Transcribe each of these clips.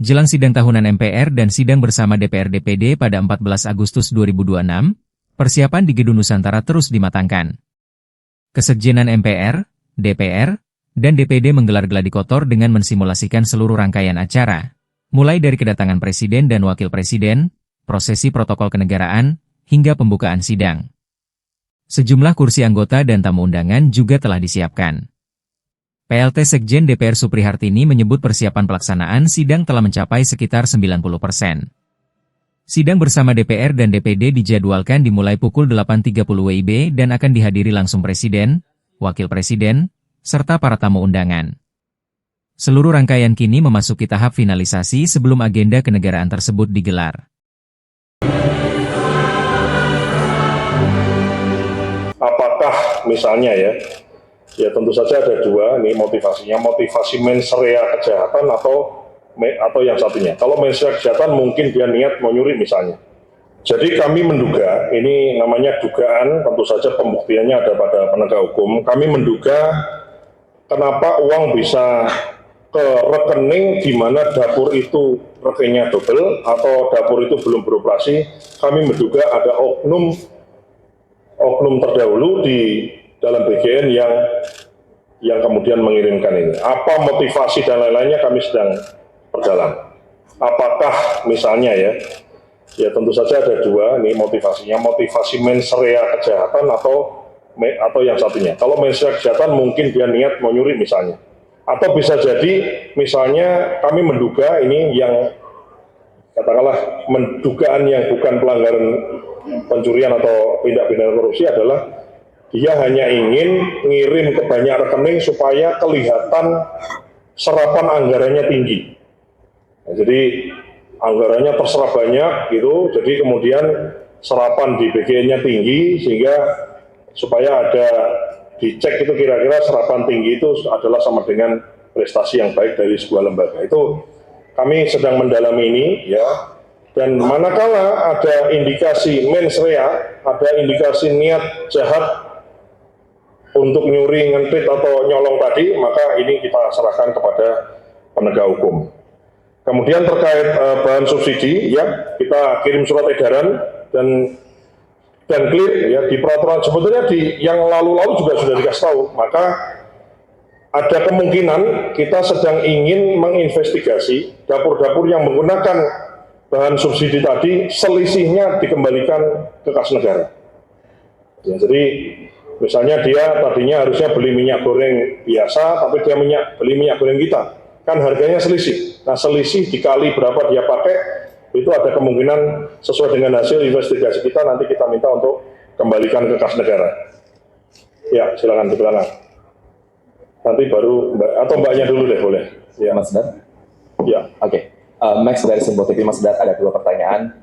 Jelang sidang tahunan MPR dan sidang bersama DPR-DPD pada 14 Agustus 2026, persiapan di Gedung Nusantara terus dimatangkan. Kesekjenan MPR, DPR, dan DPD menggelar gladi kotor dengan mensimulasikan seluruh rangkaian acara, mulai dari kedatangan Presiden dan Wakil Presiden, prosesi protokol kenegaraan, hingga pembukaan sidang. Sejumlah kursi anggota dan tamu undangan juga telah disiapkan. PLT Sekjen DPR Suprihartini menyebut persiapan pelaksanaan sidang telah mencapai sekitar 90%. Sidang bersama DPR dan DPD dijadwalkan dimulai pukul 8.30 WIB dan akan dihadiri langsung Presiden, Wakil Presiden, serta para tamu undangan. Seluruh rangkaian kini memasuki tahap finalisasi sebelum agenda kenegaraan tersebut digelar. Apakah misalnya ya tentu saja ada dua ini motivasinya, motivasi mens rea kejahatan atau yang satunya. Kalau mens rea kejahatan mungkin dia niat mau nyuri misalnya. Jadi kami menduga, ini namanya dugaan, tentu saja pembuktiannya ada pada penegak hukum. Kami menduga kenapa uang bisa ke rekening di mana dapur itu rekeningnya double atau dapur itu belum beroperasi. Kami menduga ada oknum terdahulu di dalam BGN yang kemudian mengirimkan ini. Apa motivasi dan lain-lainnya kami sedang perdalam. Apakah misalnya ya tentu saja ada dua ini motivasinya, motivasi mens rea kejahatan atau yang satunya. Kalau mens rea kejahatan mungkin dia niat mau nyuri misalnya. Atau bisa jadi misalnya kami menduga ini yang katakanlah dugaan yang bukan pelanggaran pencurian atau tindak pidana korupsi adalah dia hanya ingin ngirim ke banyak rekening supaya kelihatan serapan anggarannya tinggi. Nah, jadi anggarannya terserap banyak gitu, jadi kemudian serapan di BGN-nya tinggi sehingga supaya ada dicek itu kira-kira serapan tinggi itu adalah sama dengan prestasi yang baik dari sebuah lembaga. Itu kami sedang mendalami ini ya. Dan manakala ada indikasi mens rea, ada indikasi niat jahat untuk nyuri, ngentrit atau nyolong tadi, maka ini kita serahkan kepada penegak hukum. Kemudian terkait bahan subsidi, ya kita kirim surat edaran dan clear ya di peraturan sebetulnya di yang lalu-lalu juga sudah dikasih tahu. Maka ada kemungkinan kita sedang ingin menginvestigasi dapur-dapur yang menggunakan bahan subsidi tadi, selisihnya dikembalikan ke kas negara. Ya, jadi misalnya dia tadinya harusnya beli minyak goreng biasa, tapi dia beli minyak goreng kita, kan harganya selisih. Nah selisih dikali berapa dia pakai, itu ada kemungkinan sesuai dengan hasil investigasi kita, nanti kita minta untuk kembalikan ke kas negara. Ya silakan dibelakang. Nanti baru atau mbaknya dulu deh boleh. Ya Mas Dar. Ya. Oke. Max dari Simbol TV, Mas Dar, ada dua pertanyaan.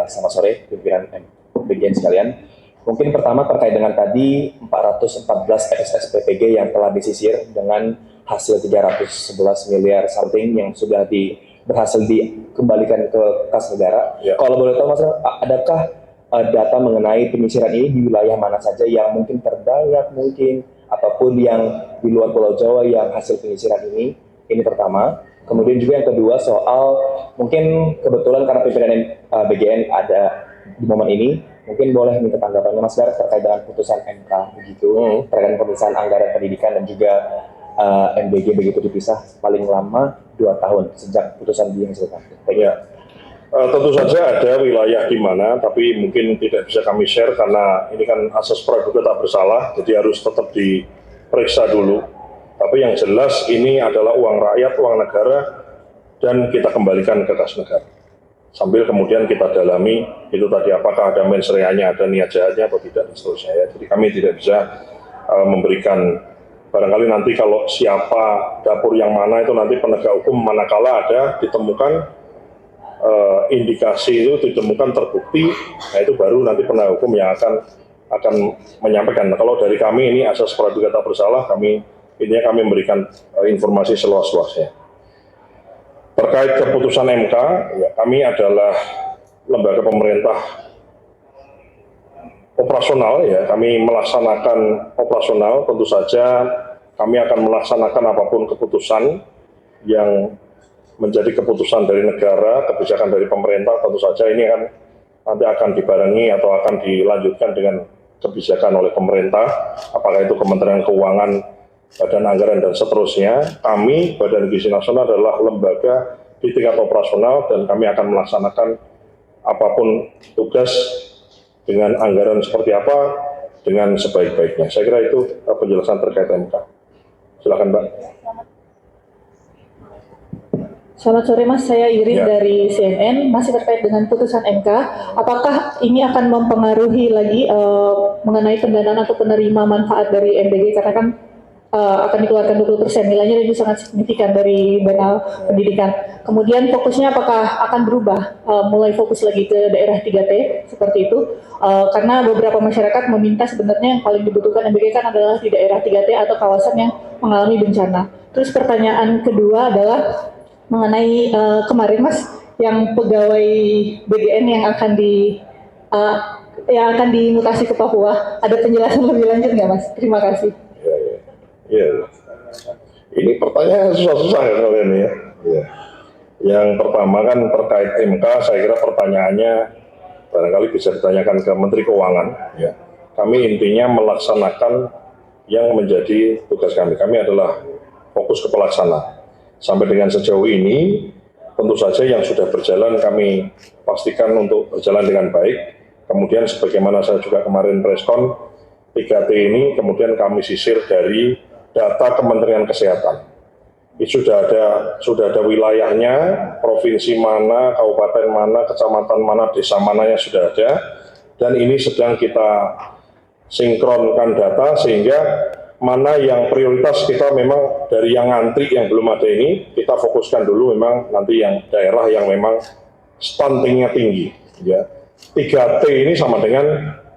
Selamat sore pimpinan BGN sekalian. Mungkin pertama terkait dengan tadi 414 SSPPG yang telah disisir dengan hasil 311 miliar something yang sudah berhasil dikembalikan ke kas negara. Ya. Kalau boleh tahu Mas, adakah data mengenai penyisiran ini di wilayah mana saja yang mungkin terbanyak mungkin ataupun yang di luar Pulau Jawa yang hasil penyisiran ini? Ini pertama. Kemudian juga yang kedua soal mungkin kebetulan karena pimpinan BGN ada di momen ini, mungkin boleh minta tanggapannya Mas Dar terkait dengan putusan MK begitu, terkait pemeriksaan anggaran pendidikan dan juga MBG begitu dipisah paling lama 2 tahun sejak putusan dihasilkan. Ya. Tentu saja ada wilayah di mana, tapi mungkin tidak bisa kami share karena ini kan asas praduga tak bersalah, jadi harus tetap diperiksa dulu. Tapi yang jelas ini adalah uang rakyat, uang negara, dan kita kembalikan ke kas negara. Sambil kemudian kita dalami itu tadi apakah ada mens rea-nya, ada niat jahatnya atau tidak, dan seterusnya ya. Jadi kami tidak bisa memberikan, barangkali nanti kalau siapa dapur yang mana itu nanti penegak hukum manakala ada ditemukan indikasi itu ditemukan terbukti, nah itu baru nanti penegak hukum yang akan menyampaikan. Nah, kalau dari kami ini asas praduga tak bersalah, kami memberikan informasi seluas-luasnya. Terkait keputusan MK, ya, kami adalah lembaga pemerintah operasional, ya, kami melaksanakan operasional, tentu saja kami akan melaksanakan apapun keputusan yang menjadi keputusan dari negara, kebijakan dari pemerintah, tentu saja ini kan nanti akan dibarengi atau akan dilanjutkan dengan kebijakan oleh pemerintah, apakah itu Kementerian Keuangan, Badan Anggaran, dan seterusnya. Kami, Badan Gizi Nasional, adalah lembaga di tingkat operasional dan kami akan melaksanakan apapun tugas dengan anggaran seperti apa, dengan sebaik-baiknya. Saya kira itu penjelasan terkait MK. Silakan, Mbak. Selamat sore Mas, saya Irin Ya. dari CNN. Masih terkait dengan putusan MK, apakah ini akan mempengaruhi lagi mengenai pendanaan atau penerima manfaat dari MBG, karena kan akan dikeluarkan 20% nilainya, itu sangat signifikan dari dana pendidikan. Kemudian fokusnya apakah akan berubah, mulai fokus lagi ke daerah 3T seperti itu, karena beberapa masyarakat meminta sebenarnya yang paling dibutuhkan MBG kan adalah di daerah 3T atau kawasan yang mengalami bencana. Terus pertanyaan kedua adalah mengenai kemarin Mas, yang pegawai BGN yang akan dimutasi ke Papua, ada penjelasan lebih lanjut nggak Mas? Terima kasih. Ya. Ini pertanyaan susah-susah ya kalian ya. Ya. Yang pertama kan terkait MK, saya kira pertanyaannya barangkali bisa ditanyakan ke Menteri Keuangan. Ya. Kami intinya melaksanakan yang menjadi tugas kami. Kami adalah fokus ke pelaksana. Sampai dengan sejauh ini, tentu saja yang sudah berjalan kami pastikan untuk berjalan dengan baik. Kemudian sebagaimana saya juga kemarin preskon, 3T ini kemudian kami sisir dari data Kementerian Kesehatan. Itu sudah ada wilayahnya, provinsi mana, kabupaten mana, kecamatan mana, desa mananya sudah ada. Dan ini sedang kita sinkronkan data sehingga mana yang prioritas kita memang dari yang ngantri yang belum ada ini, kita fokuskan dulu memang nanti yang daerah yang memang stuntingnya tinggi. Ya. 3T ini sama dengan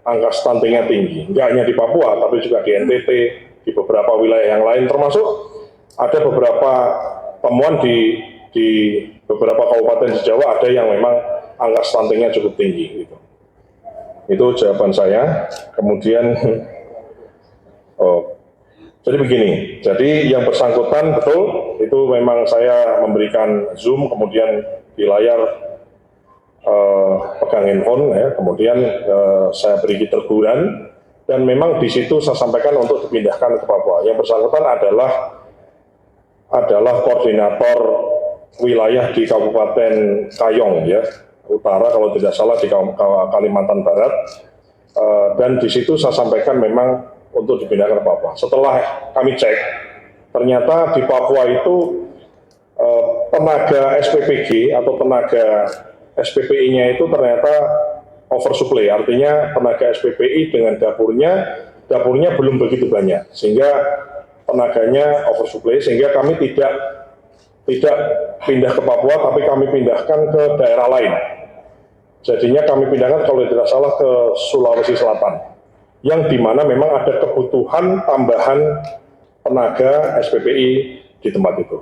angka stuntingnya tinggi, nggak hanya di Papua, tapi juga di NTT, di beberapa wilayah yang lain, termasuk ada beberapa temuan di beberapa kabupaten di Jawa ada yang memang angka stuntingnya cukup tinggi. Gitu. Itu jawaban saya. Kemudian, jadi begini, jadi yang bersangkutan betul, itu memang saya memberikan Zoom, kemudian di layar pegang handphone, ya, kemudian saya beri teguran, dan memang di situ saya sampaikan untuk dipindahkan ke Papua. Yang bersangkutan adalah koordinator wilayah di Kabupaten Kayong, ya, Utara kalau tidak salah, di Kalimantan Barat, dan di situ saya sampaikan memang untuk dipindahkan ke Papua. Setelah kami cek, ternyata di Papua itu tenaga SPPG atau tenaga SPPI-nya itu ternyata oversupply, artinya tenaga SPPI dengan dapurnya belum begitu banyak, sehingga tenaganya oversupply, sehingga kami tidak pindah ke Papua, tapi kami pindahkan ke daerah lain. Jadinya kami pindahkan kalau tidak salah ke Sulawesi Selatan, yang dimana memang ada kebutuhan tambahan tenaga SPPI di tempat itu.